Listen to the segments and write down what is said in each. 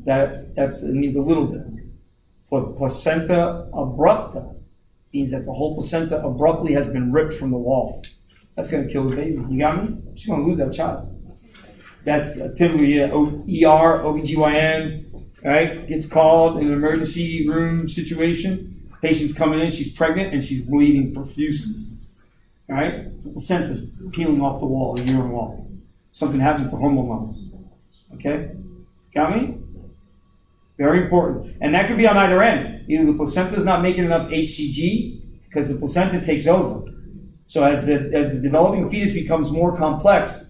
it means a little bit. But placenta abrupta means that the whole placenta abruptly has been ripped from the wall. That's going to kill the baby. You got me? She's going to lose that child. That's typically ER, OBGYN, right? Gets called in an emergency room situation. Patient's coming in, she's pregnant, and she's bleeding profusely. All right? The placenta's peeling off the wall, the uterine wall. Something happened with the hormone levels. Okay? Got me? Very important. And that could be on either end. Either the placenta's not making enough HCG, because the placenta takes over. So as the developing fetus becomes more complex,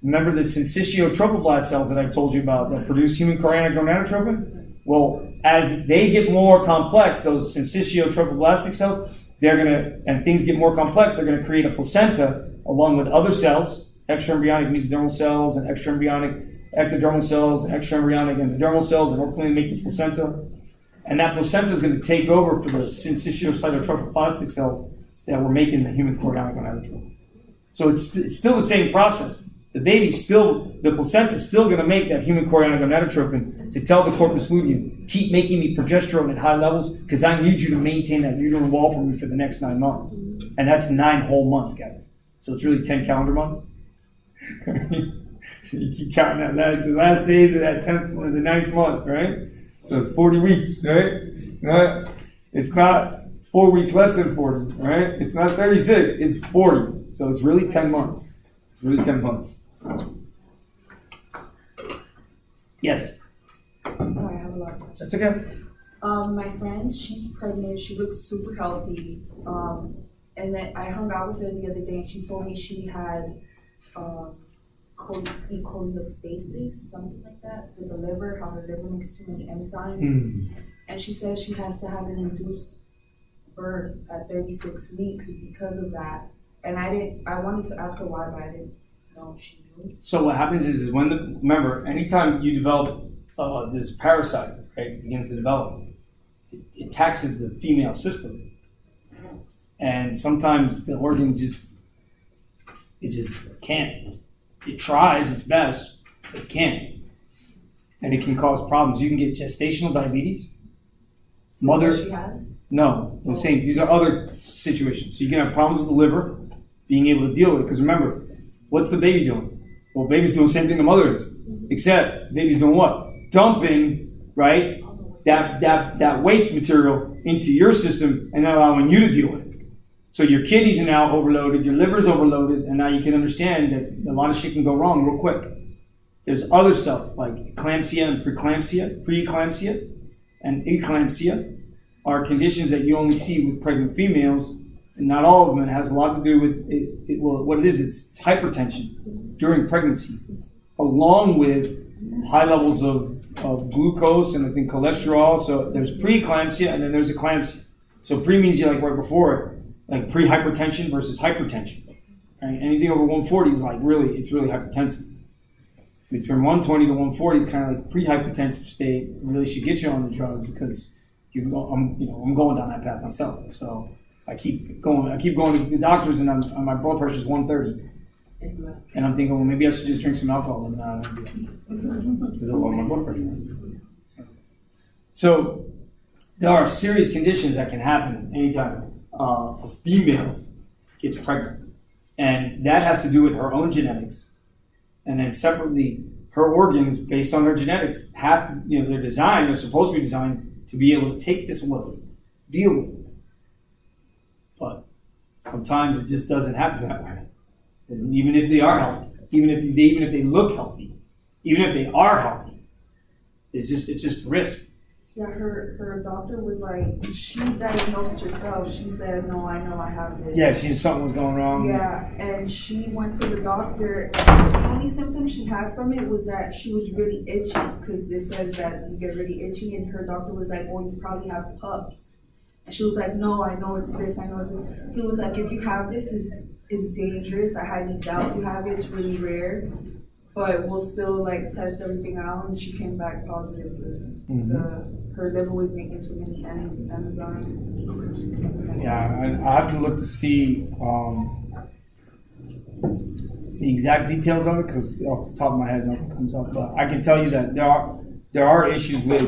remember the syncytial trophoblast cells that I told you about that produce human chorionic gonadotropin? Well, as they get more complex, those syncytial trophoblastic cells, and things get more complex, they're going to create a placenta along with other cells, extraembryonic mesodermal cells and extraembryonic ectodermal cells and extraembryonic endodermal cells, and ultimately make this placenta. And that placenta is going to take over for the syncytial cytotrophoblastic cells that were making the human chorionic gonadotropin. So it's still the same process. The placenta is still going to make that human chorionic gonadotropin to tell the corpus luteum, keep making me progesterone at high levels because I need you to maintain that uterine wall for me for the next 9 months. And that's 9 whole months, guys. So it's really 10 calendar months. So you keep counting the last days of that 10th or the 9th month, right? So it's 40 weeks, right? It's not 4 weeks less than 40, right? It's not 36, it's 40. So it's really 10 months. It's really 10 months. Yes? Sorry, I have a lot of questions. That's okay. My friend, she's pregnant. She looks super healthy. And then I hung out with her the other day, and she told me she had cholestasis, something like that, with the liver, how her liver makes too many enzymes. Mm. And she says she has to have an induced birth at 36 weeks because of that. And I wanted to ask her why, but I didn't know she knew. So what happens is remember, anytime you develop this parasite, right, begins to develop, it taxes the female system. And sometimes the organ just can't. It tries its best, but it can't. And it can cause problems. You can get gestational diabetes. She has? No, I'm saying these are other situations. So you can have problems with the liver, being able to deal with it. Because remember, what's the baby doing? Well, baby's doing the same thing the mother is. Except, baby's doing what? Dumping, right, that waste material into your system and not allowing you to deal with it. So your kidneys are now overloaded, your liver's overloaded, and now you can understand that a lot of shit can go wrong real quick. There's other stuff like eclampsia and preeclampsia and eclampsia are conditions that you only see with pregnant females, and not all of them. It has a lot to do with it. Well, what it is, it's hypertension during pregnancy, along with high levels of glucose and I think cholesterol. So there's preeclampsia and then there's eclampsia. So pre means you're like right before it. Like pre-hypertension versus hypertension. Right? Anything over 140 is it's really hypertensive. Between 120 to 140 is kind of like pre-hypertensive state. It really should get you on the drugs because I'm going down that path myself. So I keep going to the doctors and my blood pressure is 130. And I'm thinking, well, maybe I should just drink some alcohol and not because I lower my blood pressure. So there are serious conditions that can happen anytime a female gets pregnant, and that has to do with her own genetics, and then separately her organs based on her genetics have to, they're supposed to be designed to be able to take this load, deal with it. But sometimes it just doesn't happen that way. Even if they are healthy, even if they look healthy, even if they are healthy, it's just a risk. Yeah, her doctor was like, she diagnosed herself. She said, no, I know I have this. Yeah, something was going wrong. Yeah, and she went to the doctor. The only symptom she had from it was that she was really itchy, because this says that you get really itchy, and her doctor was like, well, you probably have PUPS. And she was like, no, I know it's this, I know it's this. He was like, if you have this, is dangerous. I highly doubt you have it. It's really rare. But we'll still test everything out, and she came back positive. Her liver was making too many enzymes. Yeah, I have to look to see the exact details of it because off the top of my head nothing comes up. But I can tell you that there are issues with,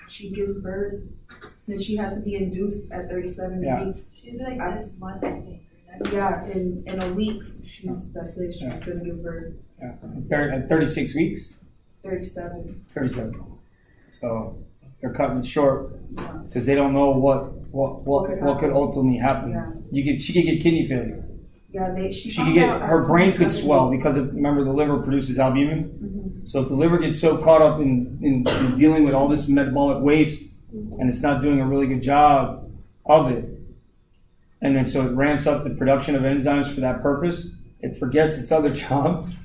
She gives birth, since she has to be induced at 37 Yeah. weeks. She's like this month, I think. Yeah, in a week, that's it, she's gonna give birth. at 36 weeks, 37. 37. So they're cutting it short Yeah. because they don't know what could ultimately happen. Yeah. She could get kidney failure. Yeah, She could get, her brain could swell because of, remember, the liver produces albumin. Mm-hmm. So if the liver gets so caught up in dealing with all this metabolic waste and it's not doing a really good job of it, and then so it ramps up the production of enzymes for that purpose, it forgets its other jobs.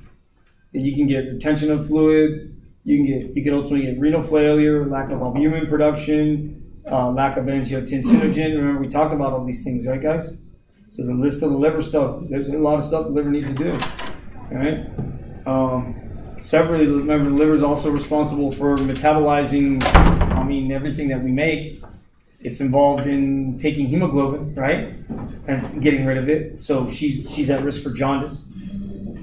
That you can get retention of fluid, you can ultimately get renal failure, lack of albumin production, lack of angiotensinogen. Remember, we talked about all these things, right, guys? So the list of the liver stuff, there's a lot of stuff the liver needs to do. All right. Separately, remember, the liver is also responsible for metabolizing, everything that we make. It's involved in taking hemoglobin, right, and getting rid of it. So she's at risk for jaundice.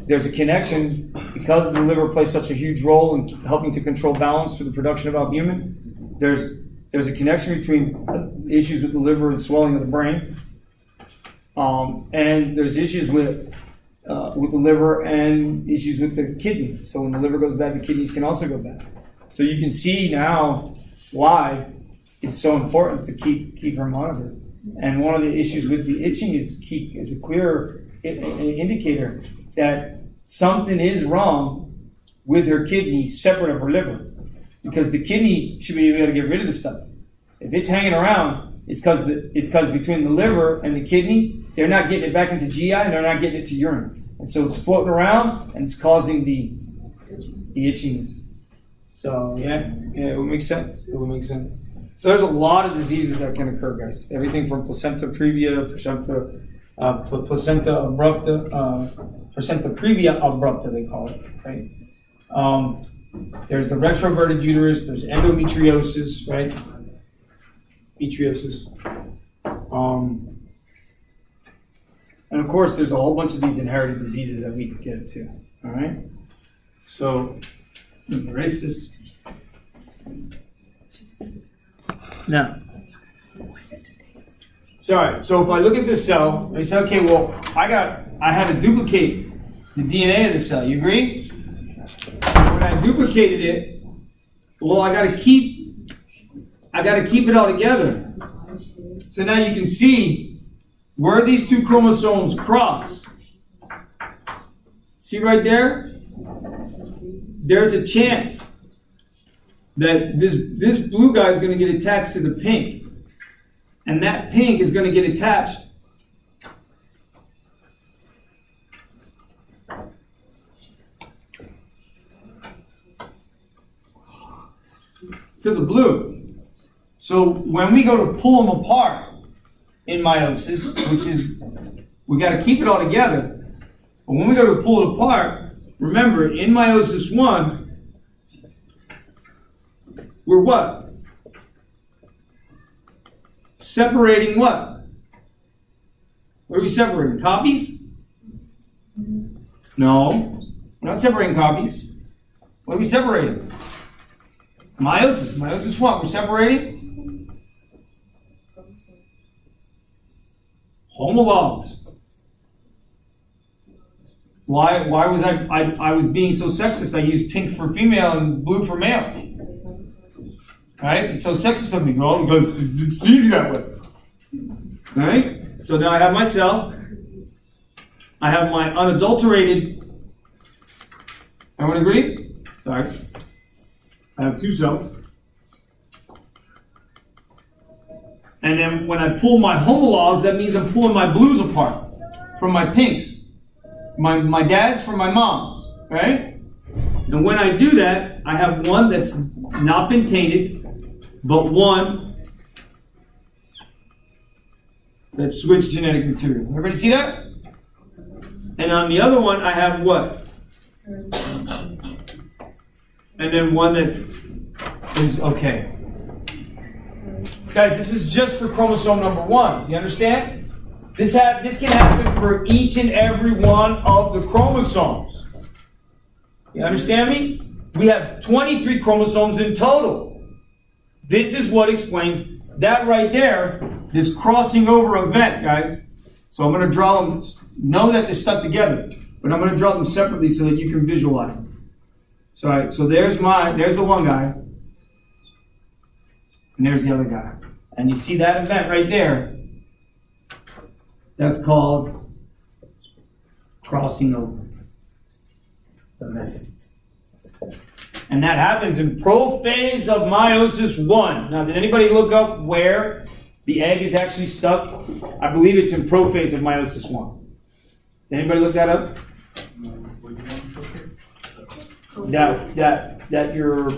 There's a connection because the liver plays such a huge role in helping to control balance through the production of albumin. There's a connection between issues with the liver and swelling of the brain, and there's issues with the liver and issues with the kidney. So when the liver goes bad, the kidneys can also go bad. So you can see now why it's so important to keep her monitored. And one of the issues with the itching is a clear indicator that something is wrong with her kidney separate of her liver. Because the kidney should be able to get rid of the stuff. If it's hanging around, it's because between the liver and the kidney, they're not getting it back into GI and they're not getting it to urine. And so it's floating around and it's causing the itchiness. So it would make sense. It would make sense. So there's a lot of diseases that can occur, guys. Everything from placenta previa, placenta abrupta, placenta previa abrupta, they call it, right? There's the retroverted uterus. There's endometriosis, right? Metriosis. And of course, there's a whole bunch of these inherited diseases that we could get to. All right. So, erase this. Now, sorry. So if I look at this cell, I say, okay, well, I had to duplicate the DNA of the cell. You agree? When I duplicated it, well, I got to keep it all together. So now you can see where these two chromosomes cross. See right there? There's a chance that this blue guy is going to get attached to the pink. And that pink is going to get attached to the blue. So when we go to pull them apart in meiosis, which is, we got to keep it all together. But when we go to pull it apart, remember, in meiosis 1, we're what? Separating what? What are we separating? Copies? No. We're not separating copies. What are we separating? Meiosis. Meiosis what? We're separating homologs. Why was I was being so sexist? I used pink for female and blue for male. Right? It's so sexist of me, girl, because it's easy that way. Right? So now I have my cell. I have my unadulterated. Everyone agree? Sorry. I have two cells. And then when I pull my homologs, that means I'm pulling my blues apart from my pinks. My dad's from my mom's, right? And when I do that, I have one that's not been tainted, but one that's switched genetic material. Everybody see that? And on the other one, I have what? And then one that is okay. Guys, this is just for chromosome number 1. You understand? This can happen for each and every one of the chromosomes. You understand me? we have 23 chromosomes in total. This is what explains that right there, this crossing over event, guys. So I'm going to draw them, know that they're stuck together, but I'm going to draw them separately so that you can visualize them. So, all right, so there's the one guy, and there's the other guy. And you see that event right there, that's called crossing over event. And that happens in prophase of meiosis 1. Now, did anybody look up where the egg is actually stuck? I believe it's in prophase of meiosis 1. Did anybody look that up? That your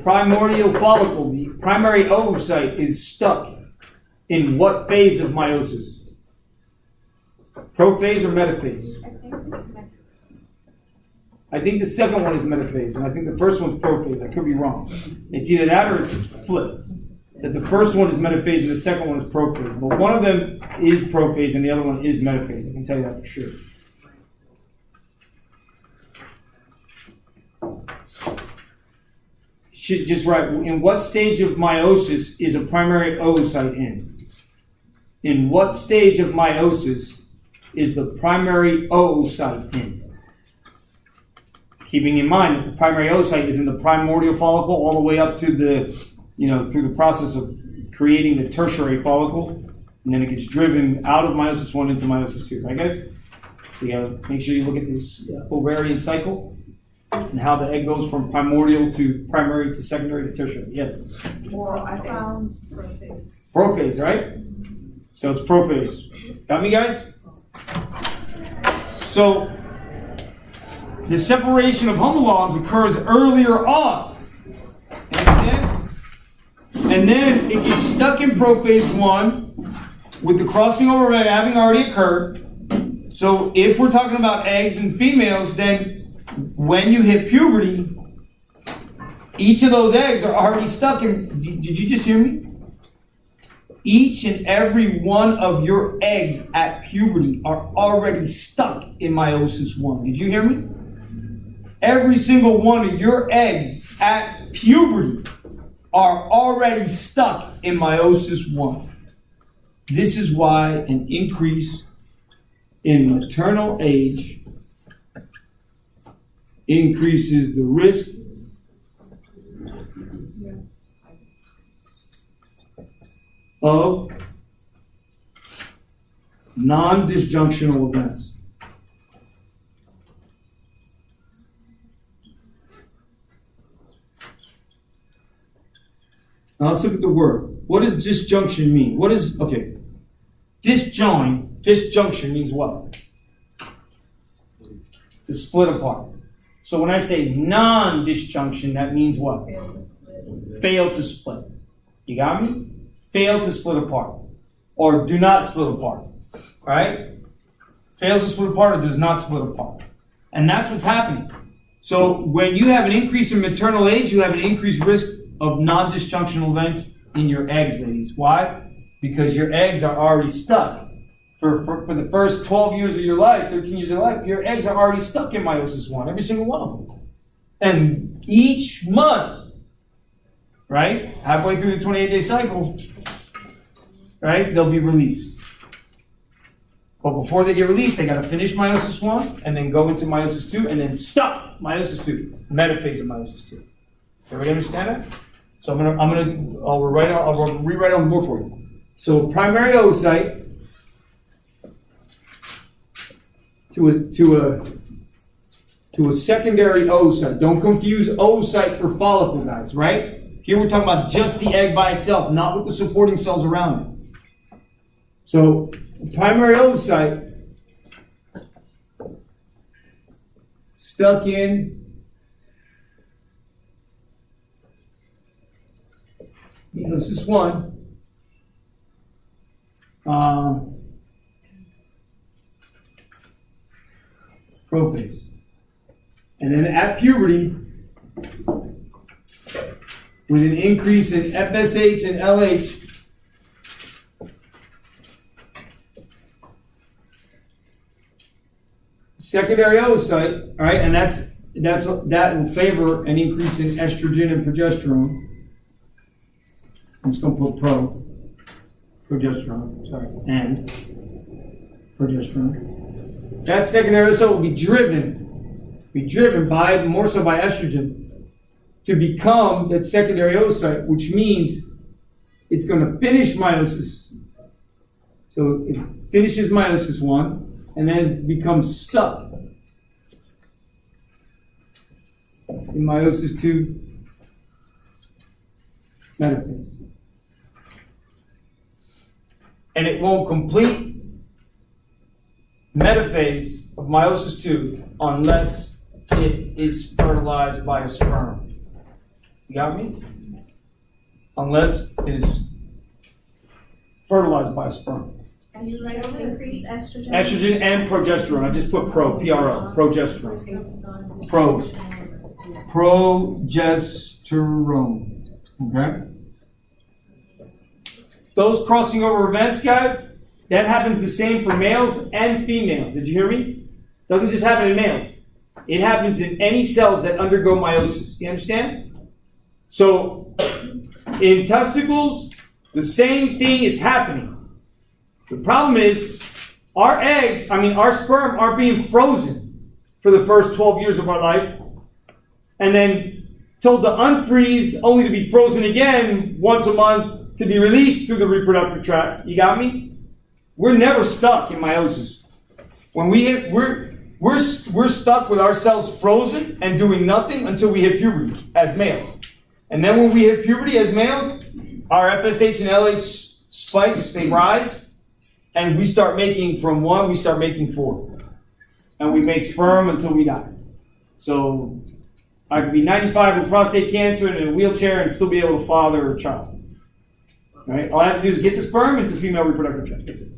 primordial follicle, the primary oocyte, is stuck in what phase of meiosis? Prophase or metaphase? I think it's meant. I think the second one is metaphase, and I think the first one's prophase. I could be wrong. It's either that or it's flipped. That the first one is metaphase and the second one is prophase. But one of them is prophase and the other one is metaphase. I can tell you that for sure. Should just write, in what stage of meiosis is a primary oocyte in? In what stage of meiosis is the primary oocyte in? Keeping in mind that the primary oocyte is in the primordial follicle all the way up to the, through the process of creating the tertiary follicle, and then it gets driven out of meiosis 1 into meiosis 2. Right, guys? So you gotta make sure you look at this ovarian cycle and how the egg goes from primordial to primary to secondary to tertiary. Yes? Well, I found prophase. Prophase, right? So it's prophase. Got me, guys? So the separation of homologs occurs earlier on. And then it gets stuck in prophase 1 with the crossing over event having already occurred. So if we're talking about eggs and females, then when you hit puberty, each of those eggs are already stuck in. Did you just hear me? Each and every one of your eggs at puberty are already stuck in meiosis 1. Did you hear me? Every single one of your eggs at puberty are already stuck in meiosis 1. This is why an increase in maternal age increases the risk of non-disjunctional events. Now let's look at the word. What does disjunction mean? Disjunction means what? To split apart. So when I say non-disjunction, that means what? Fail to split. You got me? Fail to split apart. Or do not split apart. Right? Fails to split apart or does not split apart. And that's what's happening. So when you have an increase in maternal age, you have an increased risk of non-disjunctional events in your eggs, ladies. Why? Because your eggs are already stuck. For the first 12 years of your life, 13 years of your life, your eggs are already stuck in meiosis 1, every single one of them. And each month, right, halfway through the 28-day cycle, right, they'll be released. But before they get released, they got to finish meiosis 1 and then go into meiosis 2 and then stop meiosis 2, metaphase of meiosis 2. Everybody understand that? So I'll rewrite on the board for you. So primary oocyte to a secondary oocyte. Don't confuse oocyte for follicle, guys, right? Here we're talking about just the egg by itself, not with the supporting cells around it. So primary oocyte stuck in meiosis 1. Prophase. And then at puberty, with an increase in FSH and LH, secondary oocyte, all right, and that's that will favor an increase in estrogen and progesterone. I'm just going to put progesterone, sorry, and progesterone. That secondary oocyte will be driven by, more so by estrogen, to become that secondary oocyte, which means it's going to finish meiosis. So it finishes meiosis 1 and then becomes stuck in meiosis 2 metaphase. And it won't complete metaphase of meiosis 2 unless it is fertilized by a sperm. You got me? Unless it is fertilized by a sperm. And you write increased estrogen. Estrogen and progesterone. I just put progesterone. Progesterone. Okay? Those crossing over events, guys, that happens the same for males and females. Did you hear me? Doesn't just happen in males. It happens in any cells that undergo meiosis. You understand? So, in testicles, the same thing is happening. The problem is, our sperm aren't being frozen for the first 12 years of our life, and then told to unfreeze, only to be frozen again once a month to be released through the reproductive tract. You got me? We're never stuck in meiosis. When we hit, we're stuck with our cells frozen and doing nothing until we hit puberty as males. And then when we hit puberty as males, our FSH and LH spikes, they rise, and we start making, from 1, we start making 4. And we make sperm until we die. So I could be 95 with prostate cancer and in a wheelchair and still be able to father a child. Right? All I have to do is get the sperm into the female reproductive tract. That's it.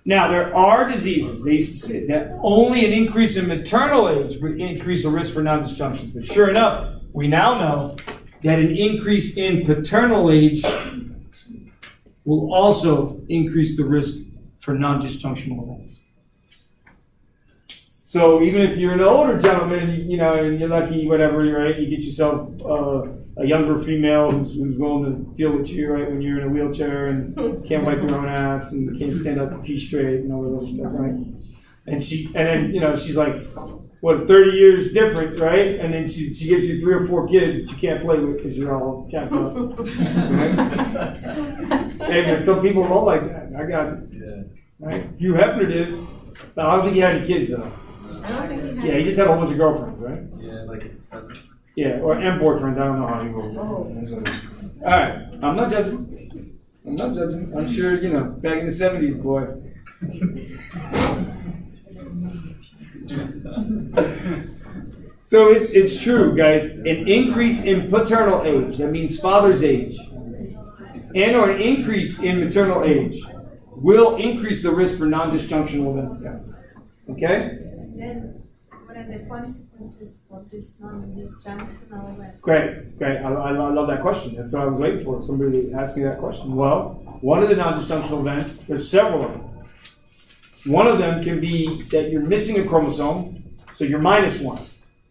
Now, there are diseases, they used to say, that only an increase in maternal age would increase the risk for non-disjunctions. But sure enough, we now know that an increase in paternal age will also increase the risk for non-disjunctional events. So even if you're an older gentleman, and you're lucky, whatever, right, you get yourself a younger female who's willing to deal with you, right, when you're in a wheelchair and can't wipe your own ass and can't stand up to pee straight and all of those stuff, right? And then she's like, 30 years different, right? And then she gives you 3 or 4 kids that you can't play with because you're all jacked up. Right? Hey man, some people roll like that. I got it. Yeah. Right? Hugh Hefner did. But I don't think he had any kids though. I don't think he had. Yeah, he just had a whole bunch of girlfriends, right? Yeah, like 7. Yeah, and boyfriends. I don't know how he rolls. All right, I'm not judging. I'm sure, back in the 70s, boy. So it's true, guys. An increase in paternal age, that means father's age, and or an increase in maternal age will increase the risk for non-disjunctional events, guys. Okay? Then, what are the consequences of this non-disjunctional event? Great. I love that question. That's what I was waiting for. Somebody to ask me that question. Well, one of the non-disjunctional events, there's several of them. One of them can be that you're missing a chromosome, so you're -1.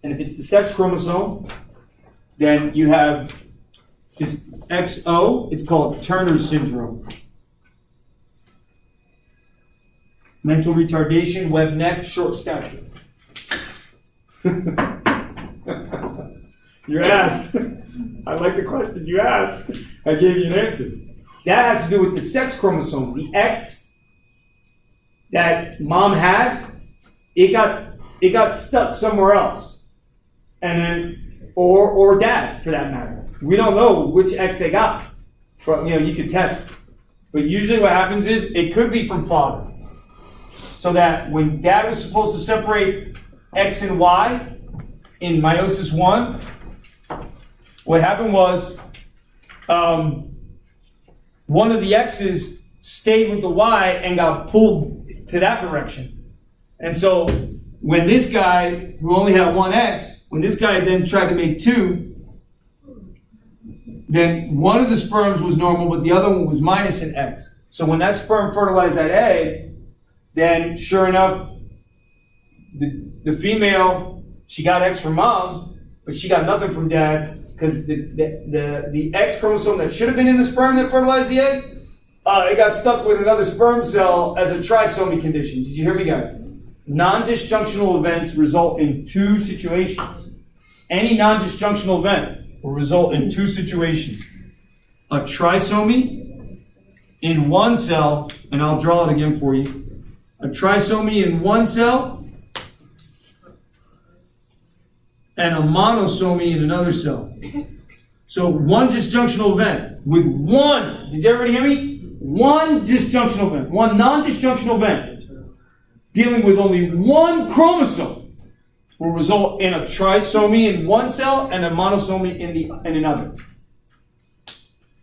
And if it's the sex chromosome, then you have this XO, it's called Turner syndrome. Mental retardation, web neck, short stature. You asked. I like the question you asked. I gave you an answer. That has to do with the sex chromosome. The X that mom had, it got stuck somewhere else. And then, or dad, for that matter. We don't know which X they got. You could test. But usually what happens is, it could be from father. So that when dad was supposed to separate X and Y in meiosis 1, what happened was one of the X's stayed with the Y and got pulled to that direction. And so when this guy, who only had 1 X, when this guy then tried to make 2, then one of the sperms was normal, but the other one was minus an X. So when that sperm fertilized that egg, then sure enough, the female She got X from mom, but she got nothing from dad because the X chromosome that should have been in the sperm that fertilized the egg, it got stuck with another sperm cell as a trisomy condition. Did you hear me, guys? Non-disjunctional events result in two situations. Any non-disjunctional event will result in two situations. A trisomy in one cell, and I'll draw it again for you. A trisomy in one cell and a monosomy in another cell. So one disjunctional event with one, did everybody hear me? One disjunctional event, one non-disjunctional event dealing with only one chromosome will result in a trisomy in one cell and a monosomy in another.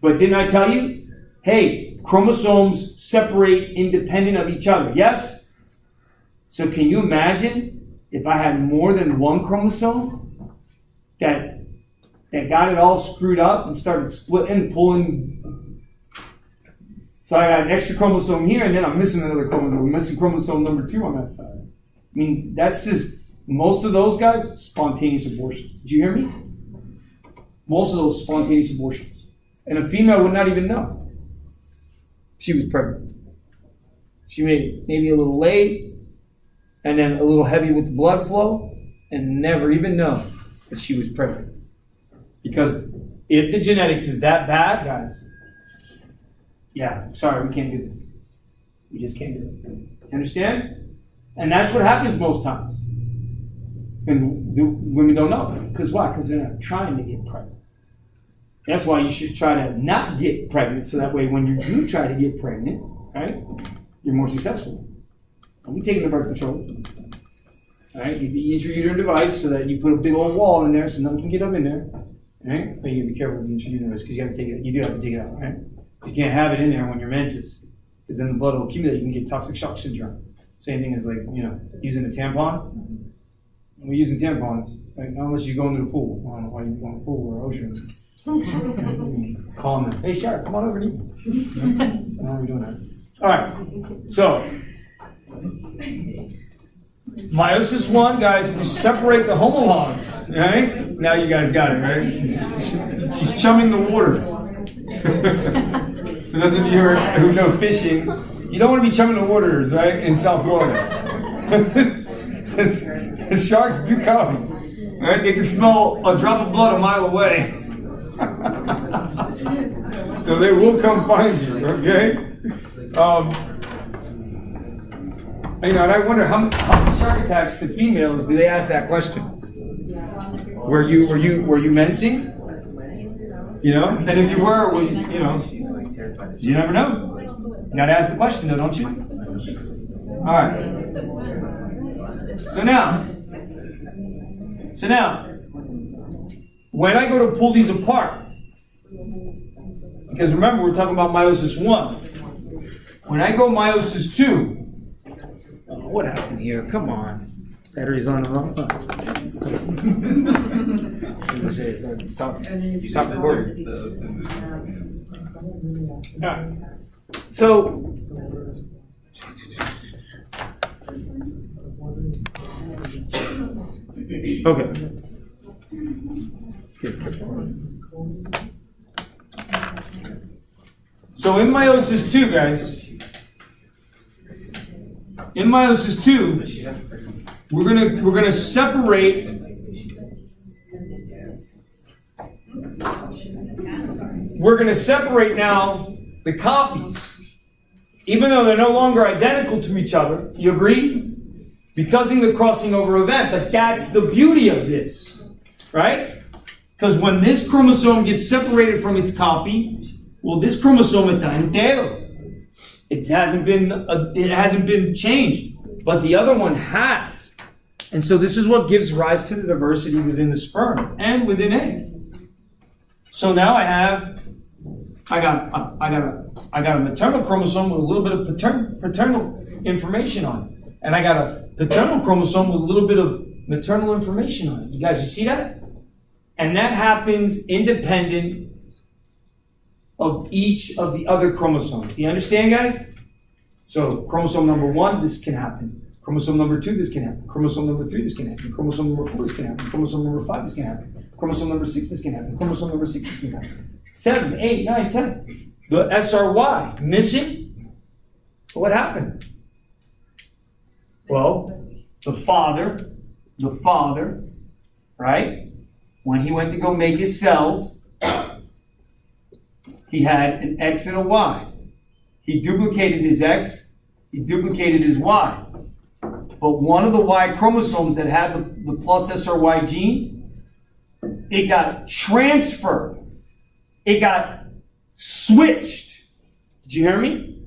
But didn't I tell you? Hey, chromosomes separate independent of each other, yes? So can you imagine if I had more than one chromosome that got it all screwed up and started splitting, pulling? So I got an extra chromosome here, and then I'm missing another chromosome. I'm missing chromosome number 2 on that side. I mean, that's just, most of those guys, spontaneous abortions. Did you hear me? Most of those spontaneous abortions. And a female would not even know she was pregnant. She may maybe a little late, and then a little heavy with the blood flow, and never even know that she was pregnant. Because if the genetics is that bad, guys, yeah, sorry, we can't do this. We just can't do it. You understand? And that's what happens most times. And women don't know. Because why? Because they're not trying to get pregnant. That's why you should try to not get pregnant, so that way when you do try to get pregnant, right, you're more successful. Don't be taking the birth control. All right, you intrauterine device so that you put a big old wall in there so nothing can get up in there. All right, but you gotta be careful with the intrauterine device because you have to take it. You do have to take it out, right? You can't have it in there when you're menses, because then the blood will accumulate. You can get toxic shock syndrome. Same thing as, like, using a tampon. We're using tampons, right? Not unless you go into the pool. I don't know why you go in the pool or ocean. Calm them. Hey, Shark, come on over and eat. Why are we doing that? All right. So, meiosis 1, guys, we separate the homologs. Right? Now you guys got it, right? She's chumming the waters. For those of you who know fishing, you don't want to be chumming the waters, right, in South Florida. The sharks do come, right? They can smell a drop of blood a mile away. So they will come find you, okay? And I wonder how many shark attacks to females do they ask that question? Were you mensing? And if you were, well, you never know. You gotta ask the question, though, don't you? All right. So now, when I go to pull these apart, because remember we're talking about meiosis 1. When I go meiosis 2, what happened here? Come on, battery's on the wrong. Stop recording. So, okay. So in meiosis 2, guys, we're gonna separate. We're going to separate now the copies, even though they're no longer identical to each other. You agree? Because of the crossing over event. But that's the beauty of this, right? Because when this chromosome gets separated from its copy, well, this chromosome está entero. It hasn't been changed, but the other one has. And so this is what gives rise to the diversity within the sperm and within egg. So now I got a maternal chromosome with a little bit of paternal information on it. And I got a paternal chromosome with a little bit of maternal information on it. You guys, you see that? And that happens independent of each of the other chromosomes. Do you understand, guys? So chromosome number 1, this can happen. Chromosome number 2, this can happen. Chromosome number 3, this can happen. Chromosome number 4, this can happen. Chromosome number 5, this can happen. Chromosome number 6, this can happen. Chromosome number 6, this can happen. 7, 8, 9, 10. The SRY missing. What happened? Well, the father, right? When he went to go make his cells, he had an X and a Y. He duplicated his X, he duplicated his Y. But one of the Y chromosomes that had the plus SRY gene, it got transferred. It got switched. Did you hear me?